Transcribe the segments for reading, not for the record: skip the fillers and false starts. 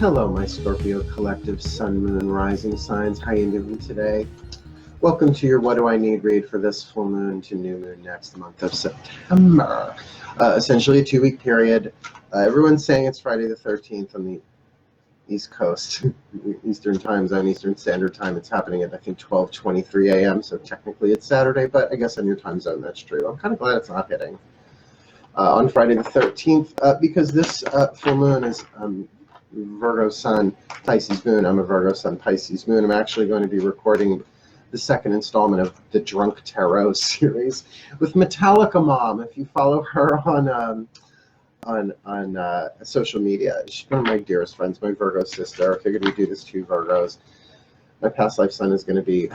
Hello, my Scorpio collective sun, moon, rising signs. How you doing today? Welcome to your What Do I Need read for this full moon to new moon next month of September. Essentially a 2-week period. Everyone's saying it's Friday the 13th on the East Coast, Eastern Time Zone, Eastern Standard Time. It's happening at, I think, 12:23 a.m., so technically it's Saturday, but I guess on your time zone that's true. I'm kind of glad it's not hitting on Friday the 13th because this full moon is Virgo Sun, Pisces Moon. I'm a Virgo Sun, Pisces Moon. I'm actually going to be recording the second installment of the Drunk Tarot series with Metallica Mom. If you follow her on social media, she's one of my dearest friends, my Virgo sister. I figured we'd do this to Virgos. My past life son is going to be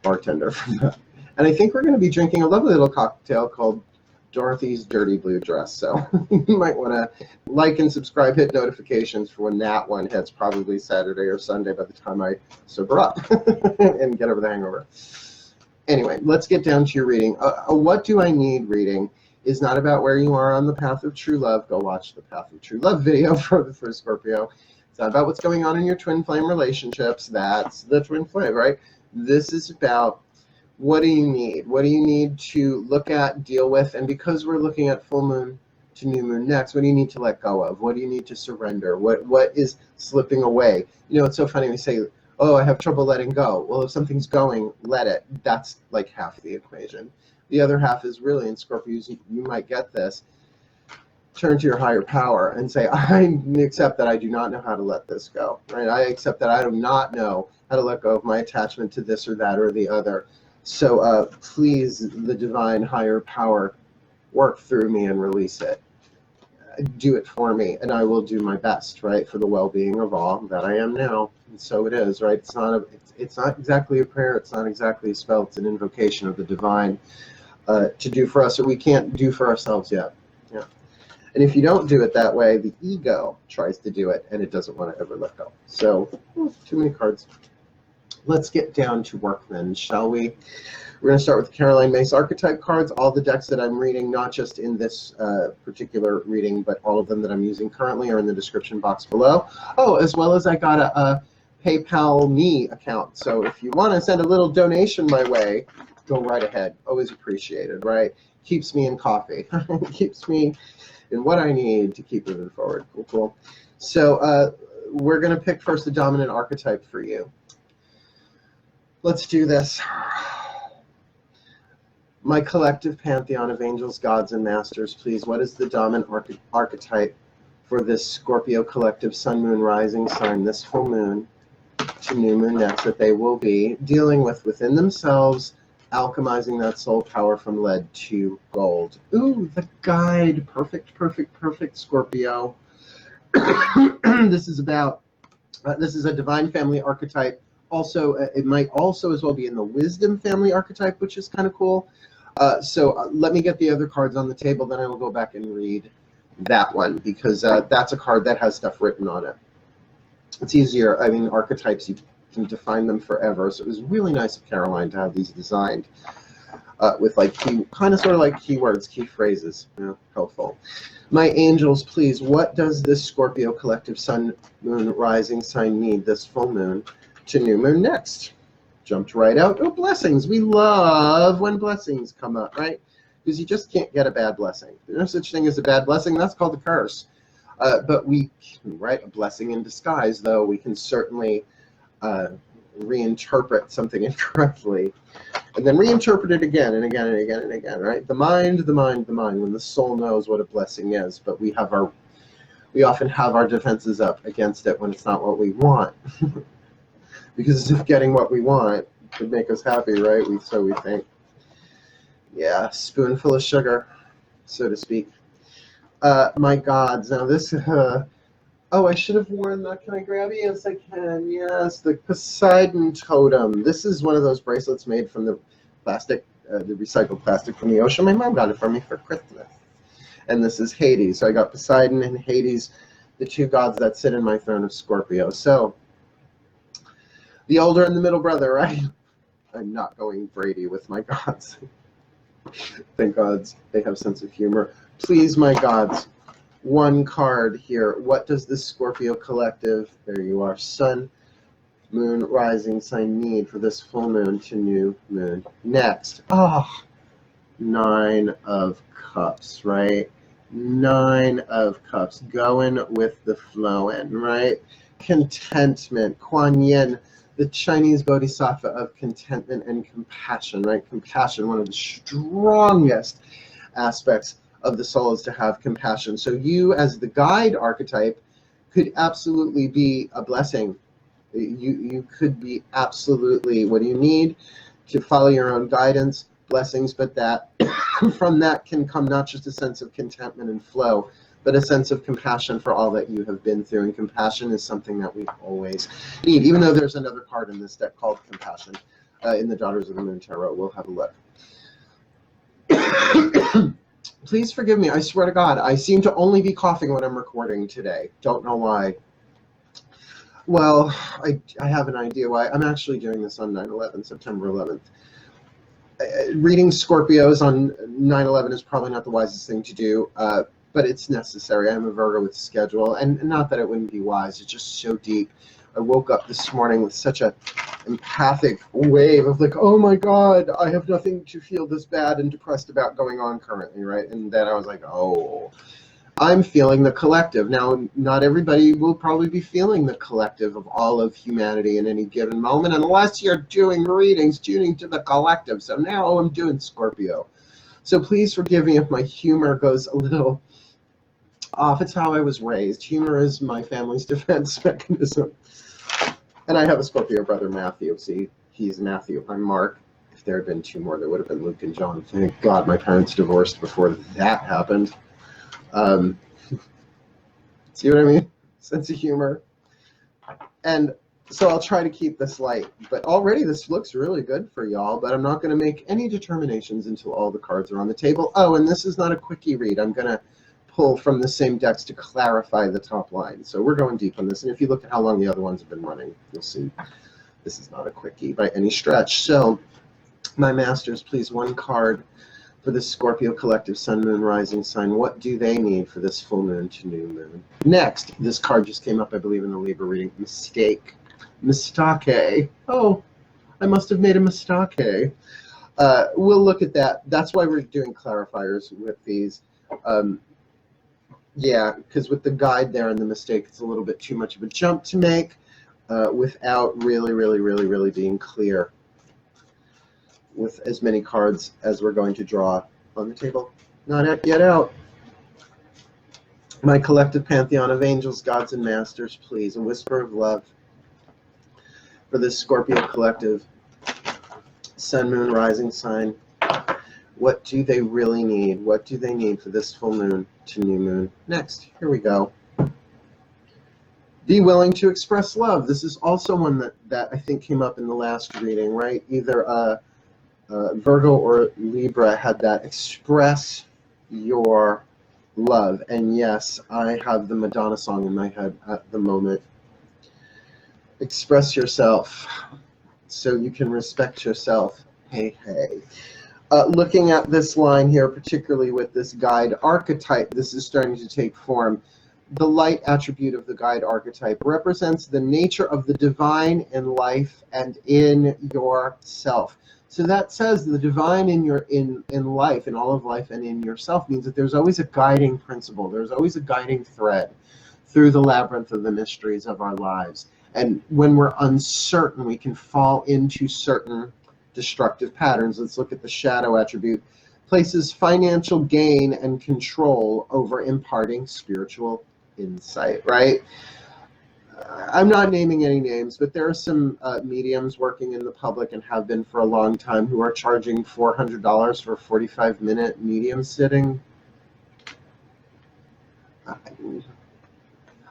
bartender from that. And I think we're going to be drinking a lovely little cocktail called Dorothy's Dirty Blue Dress. So you might want to like and subscribe, hit notifications for when that one hits, probably Saturday or Sunday by the time I sober up and get over the hangover. Anyway, let's get down to your reading. What Do I Need reading is not about where you are on the path of true love. Go watch the Path of True Love video for Scorpio. It's not about what's going on in your twin flame relationships. That's the twin flame, right? This is about what do you need? What do you need to look at, deal with? And because we're looking at full moon to new moon next, what do you need to let go of? What do you need to surrender? What is slipping away? You know, it's so funny we say, oh, I have trouble letting go. Well, if something's going, let it. That's like half the equation. The other half is really, in Scorpios, you might get this. Turn to your higher power and say, I accept that I do not know how to let this go. Right? I accept that I do not know how to let go of my attachment to this or that or the other. So please, the divine higher power, work through me and release it. Do it for me, and I will do my best, right, for the well-being of all that I am now. And so it is, right? It's not exactly a prayer. It's not exactly a spell. It's an invocation of the divine to do for us what we can't do for ourselves yet. Yeah. And if you don't do it that way, the ego tries to do it, and it doesn't want to ever let go. So, too many cards. Let's get down to work then, shall we? We're going to start with the Caroline Myss archetype cards. All the decks that I'm reading, not just in this particular reading, but all of them that I'm using currently are in the description box below. Oh, as well as I got a PayPal Me account. So if you want to send a little donation my way, go right ahead. Always appreciated, right? Keeps me in coffee. Keeps me in what I need to keep moving forward. Cool, cool. So we're going to pick first the dominant archetype for you. Let's do this. My collective pantheon of angels, gods, and masters, please, what is the dominant archetype for this Scorpio collective sun, moon, rising sign, this full moon to new moon next, that they will be dealing with within themselves, alchemizing that soul power from lead to gold? Ooh, the guide. Perfect, perfect, perfect, Scorpio. This is about, this is a divine family archetype. Also, it might also as well be in the wisdom family archetype, which is kind of cool. So let me get the other cards on the table, then I will go back and read that one, because that's a card that has stuff written on it. It's easier. I mean, archetypes, you can define them forever. So it was really nice of Caroline to have these designed with like kind of sort of like keywords, key phrases. You know, helpful. My angels, please, what does this Scorpio collective sun, moon, rising sign need this full moon to new moon next? Jumped right out. Oh, blessings. We love when blessings come up, right? Because you just can't get a bad blessing. There's no such thing as a bad blessing. That's called a curse. But we, right, a blessing in disguise, though, we can certainly reinterpret something incorrectly and then reinterpret it again and again and again and again, right? The mind, the mind, the mind, when the soul knows what a blessing is, but we often have our defenses up against it when it's not what we want. Because if getting what we want would make us happy, right? So we think. Yeah, spoonful of sugar, so to speak. My gods. Now this, oh, I should have worn that. Can I grab it? Yes, I can. Yes, the Poseidon totem. This is one of those bracelets made from the plastic, the recycled plastic from the ocean. My mom got it for me for Christmas. And this is Hades. So I got Poseidon and Hades, the two gods that sit in my throne of Scorpio. So the older and the middle brother, right? I'm not going Brady with my gods. Thank gods they have sense of humor. Please, my gods, one card here. What does the Scorpio collective, there you are, Sun, Moon, Rising sign need for this full moon to new moon? Next. Oh, 9 of Cups, right? 9 of Cups, going with the flowing, right? Contentment, Kuan Yin, the Chinese bodhisattva of contentment and compassion, right? Compassion, one of the strongest aspects of the soul is to have compassion. So you, as the guide archetype, could absolutely be a blessing. You could be absolutely, what do you need? To follow your own guidance, blessings, but that from that can come not just a sense of contentment and flow, but a sense of compassion for all that you have been through. And compassion is something that we always need, even though there's another card in this deck called Compassion in the Daughters of the Moon Tarot. We'll have a look. Please forgive me. I swear to God, I seem to only be coughing when I'm recording today. Don't know why. Well, I have an idea why. I'm actually doing this on 9/11, September 11th. Reading Scorpios on 9/11 is probably not the wisest thing to do, but it's necessary. I'm a Virgo with a schedule, and not that it wouldn't be wise. It's just so deep. I woke up this morning with such a empathic wave of like, oh my God, I have nothing to feel this bad and depressed about going on currently, right? And then I was like, oh, I'm feeling the collective. Now, not everybody will probably be feeling the collective of all of humanity in any given moment, unless you're doing readings, tuning to the collective. So now I'm doing Scorpio. So please forgive me if my humor goes a little off. It's how I was raised. Humor is my family's defense mechanism. And I have a Scorpio brother, Matthew. See, he's Matthew. I'm Mark. If there had been 2 more, there would have been Luke and John. Thank God my parents divorced before that happened. See what I mean? Sense of humor. And so I'll try to keep this light. But already this looks really good for y'all, but I'm not going to make any determinations until all the cards are on the table. Oh, and this is not a quickie read. I'm going to pull from the same decks to clarify the top line. So we're going deep on this. And if you look at how long the other ones have been running, you'll see this is not a quickie by any stretch. So my masters, please, one card for the Scorpio collective, Sun, Moon, Rising sign. What do they need for this full moon to new moon? Next, this card just came up, I believe, in the Libra reading. Mistake. Mistake. Oh, I must have made a mistake. We'll look at that. That's why we're doing clarifiers with these. Yeah, because with the guide there and the mistake, it's a little bit too much of a jump to make without really being clear with as many cards as we're going to draw on the table. Not yet out. My collective pantheon of angels, gods, and masters, please. A whisper of love for this Scorpio collective, Sun, Moon, Rising sign. What do they really need? What do they need for this full moon to new moon? Next, here we go. Be willing to express love. This is also one that I think came up in the last reading, right? Either Virgo or Libra had that. Express your love. And yes, I have the Madonna song in my head at the moment. Express yourself so you can respect yourself. Hey, hey. Looking at this line here, particularly with this guide archetype, this is starting to take form. The light attribute of the guide archetype represents the nature of the divine in life and in yourself. So that says the divine in life, in all of life and in yourself, means that there's always a guiding principle. There's always a guiding thread through the labyrinth of the mysteries of our lives. And when we're uncertain, we can fall into certain destructive patterns. Let's look at the shadow attribute. Places financial gain and control over imparting spiritual insight, right? I'm not naming any names, but there are some mediums working in the public and have been for a long time who are charging $400 for a 45-minute medium sitting. I'm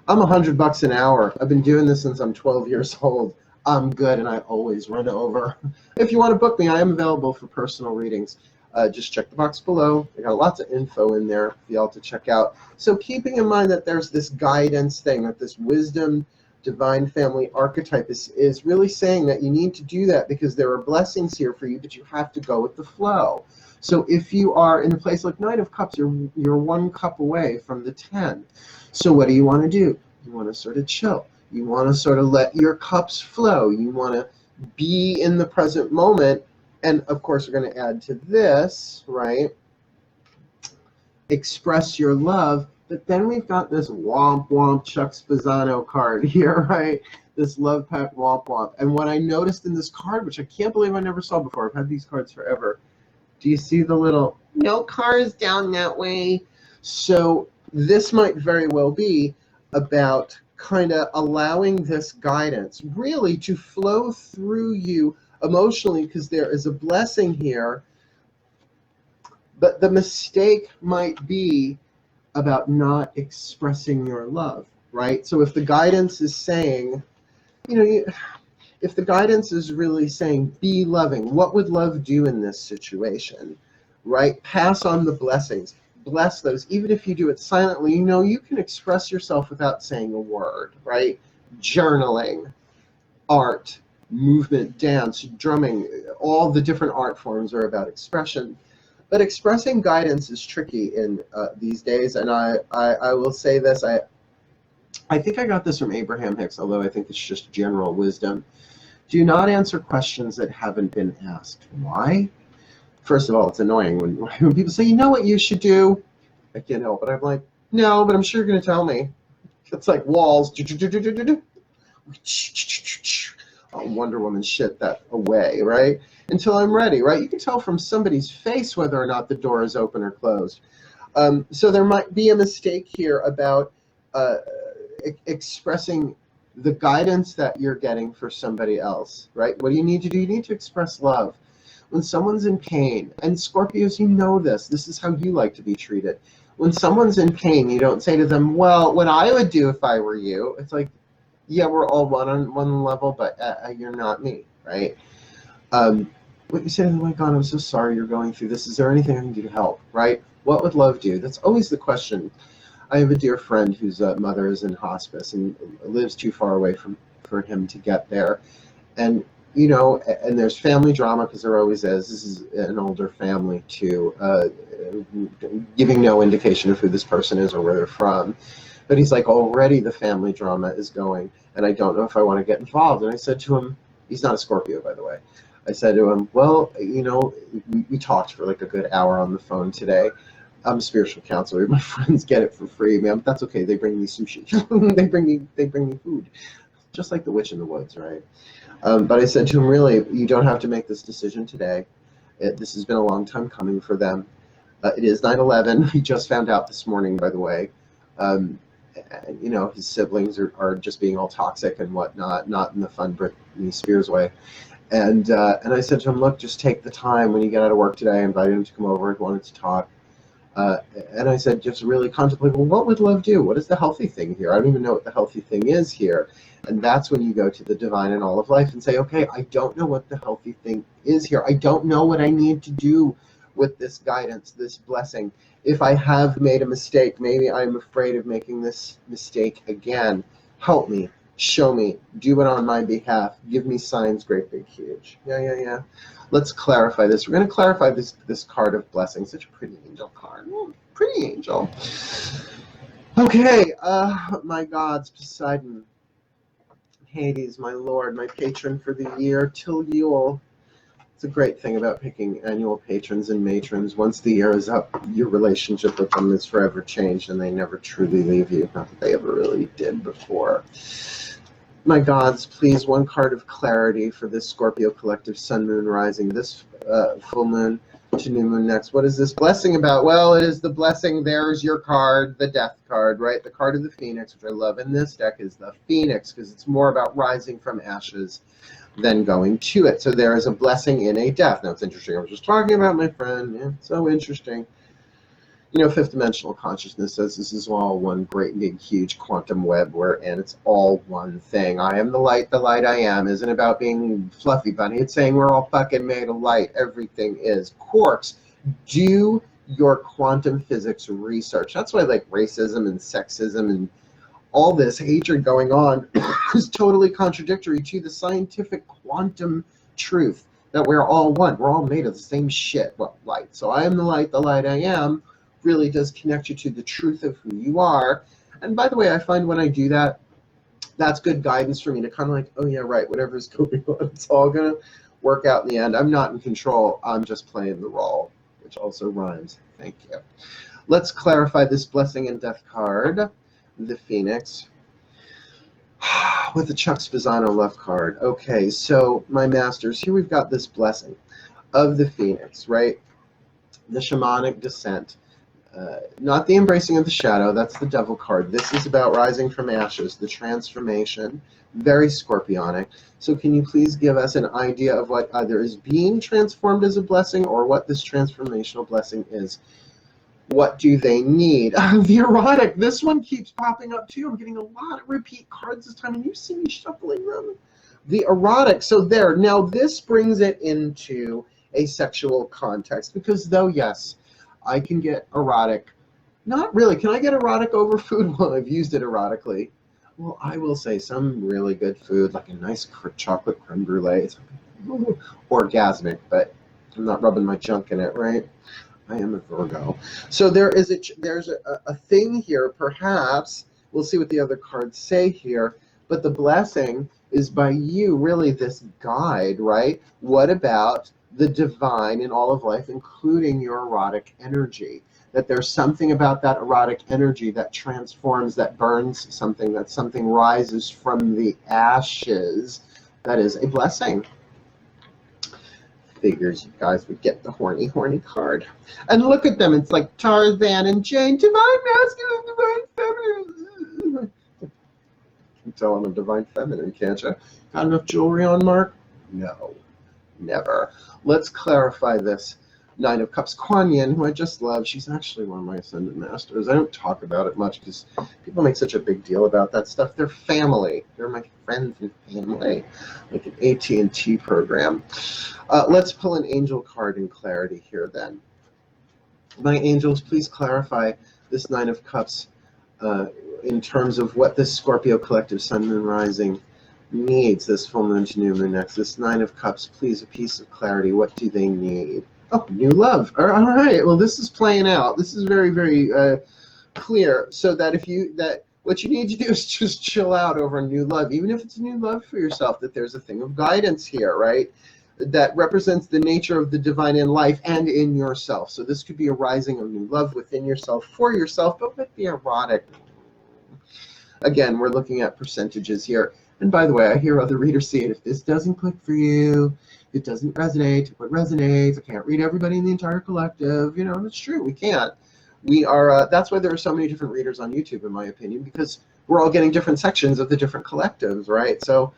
$100 an hour. I've been doing this since I'm 12 years old. I'm good, and I always run over. If you want to book me, I am available for personal readings. Just check the box below. I got lots of info in there for y'all to check out. So keeping in mind that there's this guidance thing, that this wisdom, divine family archetype is really saying that you need to do that because there are blessings here for you, but you have to go with the flow. So if you are in a place like Knight of Cups, you're 1 cup away from the 10. So what do you want to do? You want to sort of chill. You want to sort of let your cups flow. You want to be in the present moment. And of course, we're going to add to this, right? Express your love. But then we've got this womp womp Chuck Spezzano card here, right? This love pack womp womp. And what I noticed in this card, which I can't believe I never saw before, I've had these cards forever. Do you see the little no cars down that way? So this might very well be about kind of allowing this guidance really to flow through you emotionally, because there is a blessing here. But the mistake might be about not expressing your love, right? So if the guidance is saying, if the guidance is really saying, be loving, what would love do in this situation, right? Pass on the blessings. Bless those. Even if you do it silently, you can express yourself without saying a word, right? Journaling, art, movement, dance, drumming, all the different art forms are about expression. But expressing guidance is tricky in these days, and I will say this, I think I got this from Abraham Hicks, although I think it's just general wisdom. Do not answer questions that haven't been asked. Why? First of all, it's annoying when people say, you know what you should do? I can't help it. I'm like, no, but I'm sure you're going to tell me. It's like walls. Wonder Woman shit that away, right? Until I'm ready, right? You can tell from somebody's face whether or not the door is open or closed. So there might be a mistake here about expressing the guidance that you're getting for somebody else, right? What do you need to do? You need to express love. When someone's in pain, and Scorpios, you know this is how you like to be treated. When someone's in pain, you don't say to them, well, what I would do if I were you. It's like, yeah, we're all one on one level, but you're not me, right? What you say to them, oh my God, I'm so sorry you're going through this. Is there anything I can do to help, right? What would love do? That's always the question. I have a dear friend whose mother is in hospice and lives too far away for him to get there. And and there's family drama, because there always is. This is an older family too, giving no indication of who this person is or where they're from. But he's like, already the family drama is going, and I don't know if I want to get involved. And I said to him, he's not a Scorpio, by the way. I said to him, well, we talked for like a good hour on the phone today. I'm a spiritual counselor. My friends get it for free, man. But that's okay. They bring me sushi. they bring me food, just like the witch in the woods, right? But I said to him, really, you don't have to make this decision today. This has been a long time coming for them. It is 9/11. He just found out this morning, by the way. His siblings are just being all toxic and whatnot, not in the fun Britney Spears way. And I said to him, look, just take the time when you get out of work today. I invited him to come over. I wanted to talk. And I said, just really contemplate, well, what would love do? What is the healthy thing here? I don't even know what the healthy thing is here. And that's when you go to the divine in all of life and say, okay, I don't know what the healthy thing is here. I don't know what I need to do with this guidance, this blessing. If I have made a mistake, maybe I'm afraid of making this mistake again. Help me, show me, do it on my behalf, give me signs, great, big, huge. Yeah. Let's clarify this. We're going to clarify this card of blessing. Such a pretty angel card. Pretty angel. Okay, my gods, Poseidon, Hades, my lord, my patron for the year, till Yule. It's a great thing about picking annual patrons and matrons. Once the year is up, your relationship with them is forever changed, and they never truly leave you. Not that they ever really did before. My gods, please, one card of clarity for this Scorpio collective sun, moon, rising, this full moon to new moon next. What is this blessing about? Well, it is the blessing. There's your card, the death card, right? The card of the phoenix, which I love in this deck, is the phoenix, because it's more about rising from ashes than going to it. So there is a blessing in a death. Now, it's interesting. I was just talking about my friend. Yeah, so interesting. Fifth dimensional consciousness says this is all one great big huge quantum web and it's all one thing. I am the light I am isn't about being fluffy bunny. It's saying we're all fucking made of light. Everything is quarks. Do your quantum physics research. That's why like racism and sexism and all this hatred going on is totally contradictory to the scientific quantum truth. that we're all one. We're all made of the same shit. Well, light. So I am the light I am, really does connect you to the truth of who you are. And by the way, I find when I do that, that's good guidance for me to kind of like, oh yeah, right, whatever's going on, it's all going to work out in the end. I'm not in control. I'm just playing the role, which also rhymes. Thank you. Let's clarify this blessing and death card, the Phoenix, with the Chuck Spezzano love card. Okay, so my masters, here we've got this blessing of the Phoenix, right? The shamanic descent. Not the embracing of the shadow, that's the devil card. This is about rising from ashes, the transformation, very scorpionic. So can you please give us an idea of what either is being transformed as a blessing or what this transformational blessing is? What do they need? The erotic, this one keeps popping up too. I'm getting a lot of repeat cards this time, and you see me shuffling them. The erotic, so there. Now this brings it into a sexual context, because though, yes, I can get erotic. Not really. Can I get erotic over food? Well, I've used it erotically. Well, I will say some really good food, like a nice chocolate creme brulee. It's orgasmic, but I'm not rubbing my junk in it, right? I am a Virgo. So there's a thing here, perhaps. We'll see what the other cards say here. But the blessing is by you, really, this guide, right? What about the divine in all of life, including your erotic energy? That there's something about that erotic energy that transforms, that burns something, that something rises from the ashes. That is a blessing. Figures you guys would get the horny card. And look at them. It's like Tarzan and Jane. Divine masculine, divine feminine. You can tell I'm a divine feminine, can't you? Got enough jewelry on, Mark? No. Never. Let's clarify this. Nine of Cups. Kuan Yin, who I just love. She's actually one of my Ascendant Masters. I don't talk about it much because people make such a big deal about that stuff. They're family. They're my friends and family. Like an AT&T program. Let's pull an angel card in clarity here then. My angels, please clarify this Nine of Cups in terms of what this Scorpio collective Sun, Moon, Rising needs, this full moon to new moon next. This Nine of Cups, please, a piece of clarity. What do they need? Oh, new love. All right. Well, this is playing out. This is very, very clear. So that what you need to do is just chill out over new love, even if it's a new love for yourself, that there's a thing of guidance here, right? That represents the nature of the divine in life and in yourself. So this could be a rising of new love within yourself, for yourself, but with the erotic. Again, we're looking at percentages here. And by the way, I hear other readers say it. If this doesn't click for you, it doesn't resonate. What resonates? I can't read everybody in the entire collective. You know, it's true. We can't. We are. That's why there are so many different readers on YouTube, in my opinion, because we're all getting different sections of the different collectives, right? So,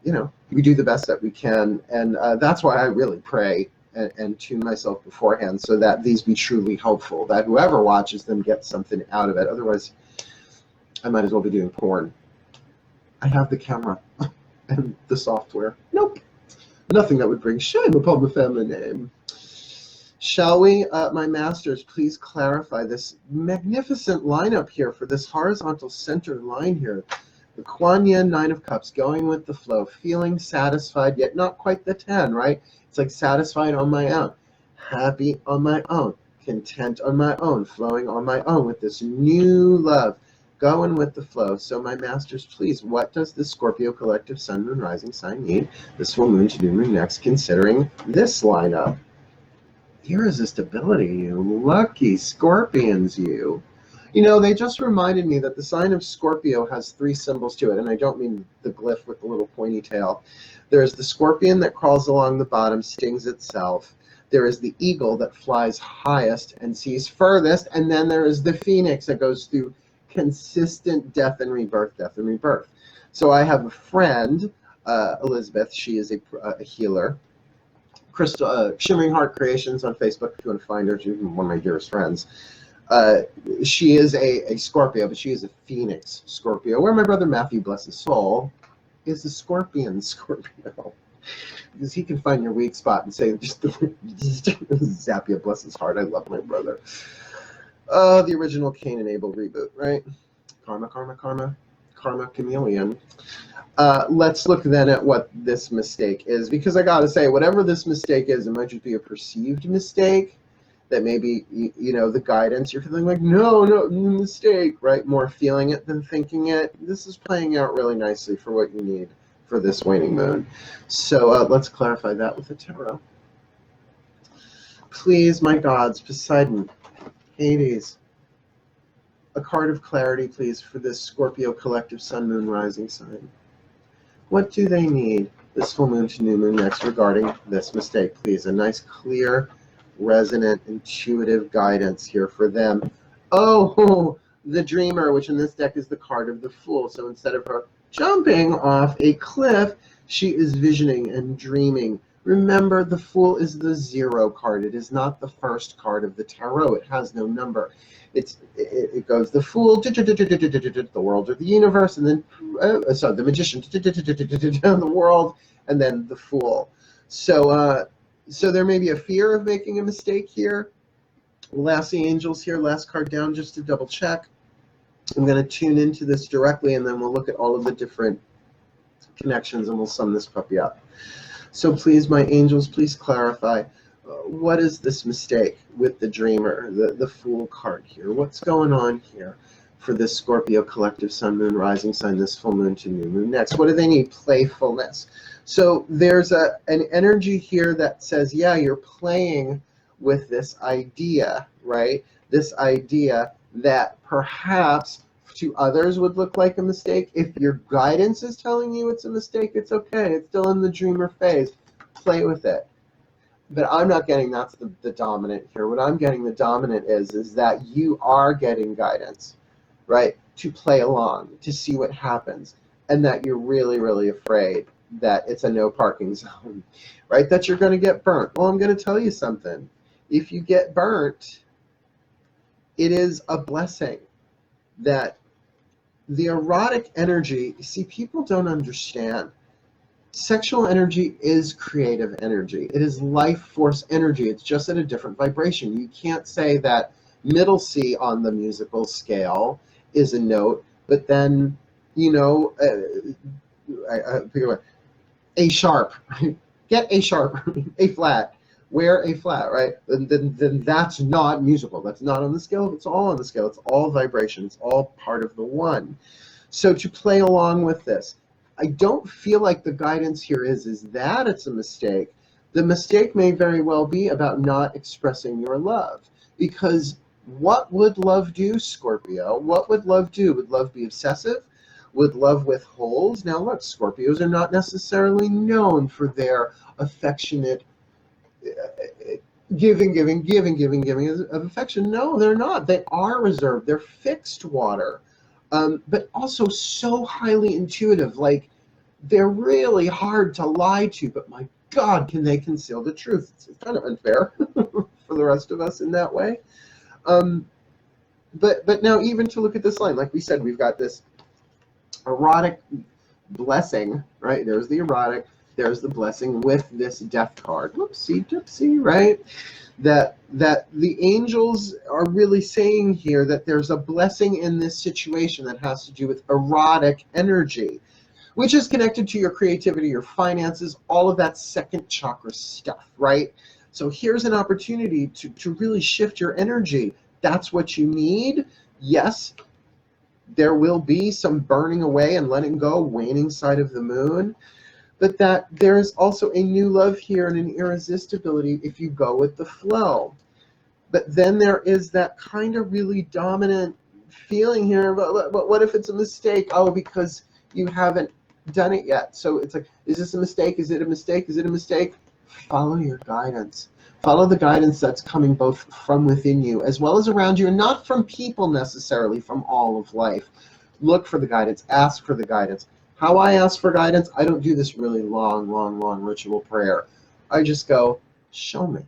you know, we do the best that we can, and that's why I really pray and tune myself beforehand so that these be truly helpful. That whoever watches them gets something out of it. Otherwise, I might as well be doing porn. I have the camera and the software. Nope. Nothing that would bring shame upon the family name. Shall we, my masters, please clarify this magnificent lineup here for this horizontal center line here. The Kuan Yin, Nine of Cups, going with the flow, feeling satisfied, yet not quite the 10, right? It's like satisfied on my own, happy on my own, content on my own, flowing on my own with this new love. Going with the flow. So my masters, please, what does the Scorpio collective Sun, Moon, Rising sign need this full moon to new moon next, considering this lineup? Irresistibility, you lucky Scorpions, you. You know, they just reminded me that the sign of Scorpio has 3 symbols to it, and I don't mean the glyph with the little pointy tail. There's the scorpion that crawls along the bottom, stings itself. There is the eagle that flies highest and sees furthest, and then there is the phoenix that goes through consistent death and rebirth. So I have a friend, Elizabeth. She is a healer. Crystal, Shimmering Heart Creations on Facebook. If you want to find her, she's one of my dearest friends. She is a Scorpio, but she is a Phoenix Scorpio, where my brother Matthew, bless his soul, is a Scorpion Scorpio. Because he can find your weak spot and say, just zap you, bless his heart. I love my brother. The original Cain and Abel reboot, right? Karma, Chameleon. Let's look then at what this mistake is, because I gotta say, whatever this mistake is, it might just be a perceived mistake that maybe, you know, the guidance, you're feeling like, no, mistake, right? More feeling it than thinking it. This is playing out really nicely for what you need for this waning moon. So let's clarify that with the tarot. Please, my gods, Poseidon, Hades, a card of clarity, please, for this Scorpio collective sun, moon, rising sign. What do they need this full moon to new moon next regarding this mistake, please? A nice, clear, resonant, intuitive guidance here for them. Oh, the dreamer, which in this deck is the card of the Fool. So instead of her jumping off a cliff, she is visioning and dreaming. Remember, the Fool is the 0 card. It is not the first card of the tarot. It has no number. It goes the Fool, the world or the universe, and then the Magician, the world, and then the Fool. So so there may be a fear of making a mistake here. We'll ask the angels here, last card down, just to double check. I'm going to tune into this directly, and then we'll look at all of the different connections, and we'll sum this puppy up. So please, my angels, please clarify, what is this mistake with the dreamer, the Fool card here? What's going on here for this Scorpio collective sun, moon, rising sign, this full moon to new moon next? What do they need? Playfulness. So there's an energy here that says, yeah, you're playing with this idea, right? This idea that perhaps to others would look like a mistake. If your guidance is telling you it's a mistake, it's okay. It's still in the dreamer phase. Play with it. But I'm not getting that's the dominant here. What I'm getting the dominant is that you are getting guidance, right? To play along, to see what happens, and that you're really, really afraid that it's a no parking zone, right? That you're going to get burnt. Well, I'm going to tell you something. If you get burnt, it is a blessing. That the erotic energy, see, people don't understand. Sexual energy is creative energy. It is life force energy. It's just at a different vibration. You can't say that middle C on the musical scale is a note, but then, you know, A sharp, get A sharp, A flat, wear A flat, right? Then that's not musical. That's not on the scale. It's all on the scale. It's all vibration. It's all part of the one. So to play along with this, I don't feel like the guidance here is that it's a mistake. The mistake may very well be about not expressing your love. Because what would love do, Scorpio? What would love do? Would love be obsessive? Would love withhold? Now look, Scorpios are not necessarily known for their affectionate giving of affection. No, they're not. They are reserved. They're fixed water. But also so highly intuitive. Like, they're really hard to lie to, but my God, can they conceal the truth? It's kind of unfair for the rest of us in that way. But now, even to look at this line, like we said, we've got this erotic blessing, right? There's the erotic, there's the blessing with this death card. Whoopsie doopsie, right? That the angels are really saying here that there's a blessing in this situation that has to do with erotic energy, which is connected to your creativity, your finances, all of that second chakra stuff, right? So here's an opportunity to really shift your energy. That's what you need. Yes, there will be some burning away and letting go, waning side of the moon, but that there is also a new love here and an irresistibility if you go with the flow. But then there is that kind of really dominant feeling here, but what if it's a mistake? Oh, because you haven't done it yet. So it's like, is this a mistake? Is it a mistake? Is it a mistake? Follow your guidance. Follow the guidance that's coming both from within you as well as around you, and not from people necessarily, from all of life. Look for the guidance. Ask for the guidance. How I ask for guidance, I don't do this really long ritual prayer. I just go, show me.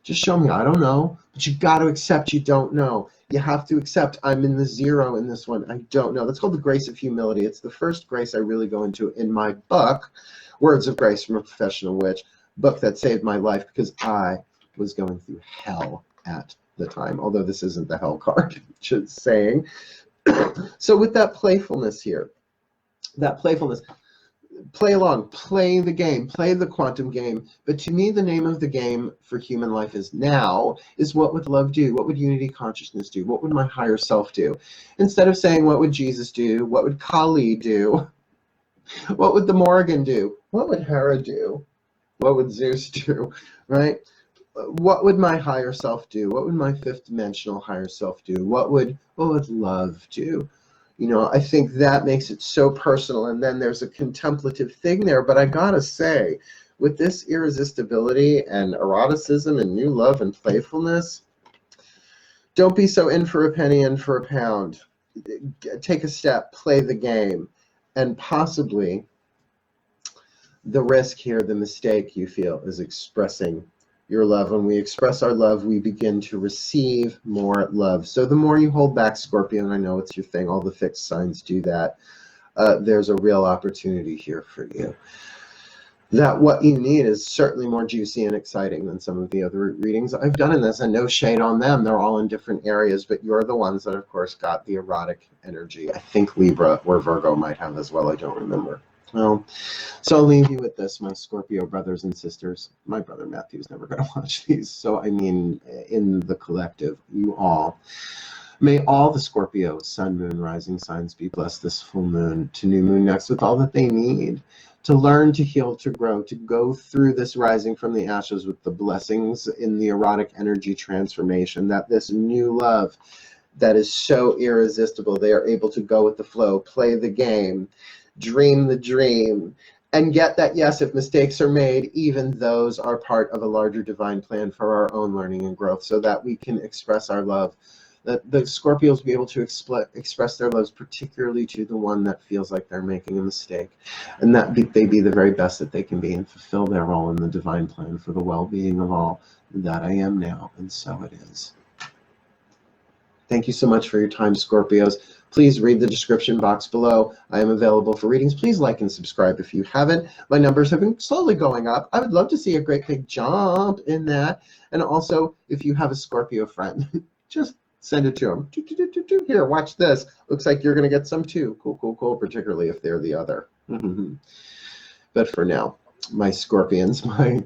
Just show me. I don't know. But you got to accept you don't know. You have to accept I'm in the 0 in this one. I don't know. That's called the grace of humility. It's the first grace I really go into in my book, Words of Grace from a Professional Witch, book that saved my life because I was going through hell at the time. Although this isn't the hell card, just saying. So with that playfulness here, that playfulness, play along, play the game, play the quantum game. But to me, the name of the game for human life is now, is what would love do? What would unity consciousness do? What would my higher self do? Instead of saying, what would Jesus do? What would Kali do? What would the Morrigan do? What would Hera do? What would Zeus do? Right? What would my higher self do? What would my fifth dimensional higher self do? What would love do? You know, I think that makes it so personal. And then there's a contemplative thing there. But I gotta say, with this irresistibility and eroticism and new love and playfulness, don't be so in for a penny, in for a pound. Take a step, play the game. And possibly the risk here, the mistake you feel, is expressing your love. When we express our love, we begin to receive more love. So the more you hold back, Scorpio, and I know it's your thing, all the fixed signs do that, there's a real opportunity here for you. That what you need is certainly more juicy and exciting than some of the other readings I've done in this, and no shade on them. They're all in different areas, but you're the ones that, of course, got the erotic energy. I think Libra or Virgo might have as well. I don't remember. Well, so I'll leave you with this, my Scorpio brothers and sisters. My brother Matthew's never going to watch these, so I mean, in the collective, you all. May all the Scorpio, sun, moon, rising signs be blessed this full moon to new moon next with all that they need to learn, to heal, to grow, to go through this rising from the ashes with the blessings in the erotic energy transformation, that this new love that is so irresistible, they are able to go with the flow, play the game, dream the dream, and get that, yes, if mistakes are made, even those are part of a larger divine plan for our own learning and growth, so that we can express our love. That the Scorpios be able to express their loves, particularly to the one that feels like they're making a mistake, and that they be the very best that they can be and fulfill their role in the divine plan for the well-being of all. That I am now, and so it is. Thank you so much for your time, Scorpios. Please read the description box below. I am available for readings. Please like and subscribe if you haven't. My numbers have been slowly going up. I would love to see a great big jump in that. And also, if you have a Scorpio friend, just send it to them. Here, watch this. Looks like you're going to get some too. Cool, cool, cool, particularly if they're the other. But for now, my Scorpions, my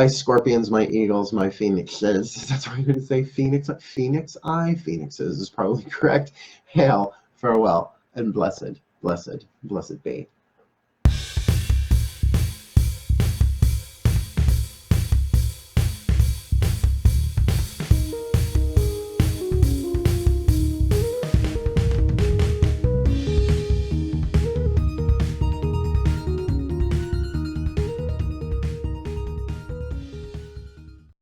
Scorpions, my Eagles, my Phoenixes. That's what I'm going to say. Phoenixes is probably correct. Hail, farewell, and blessed, blessed, blessed be.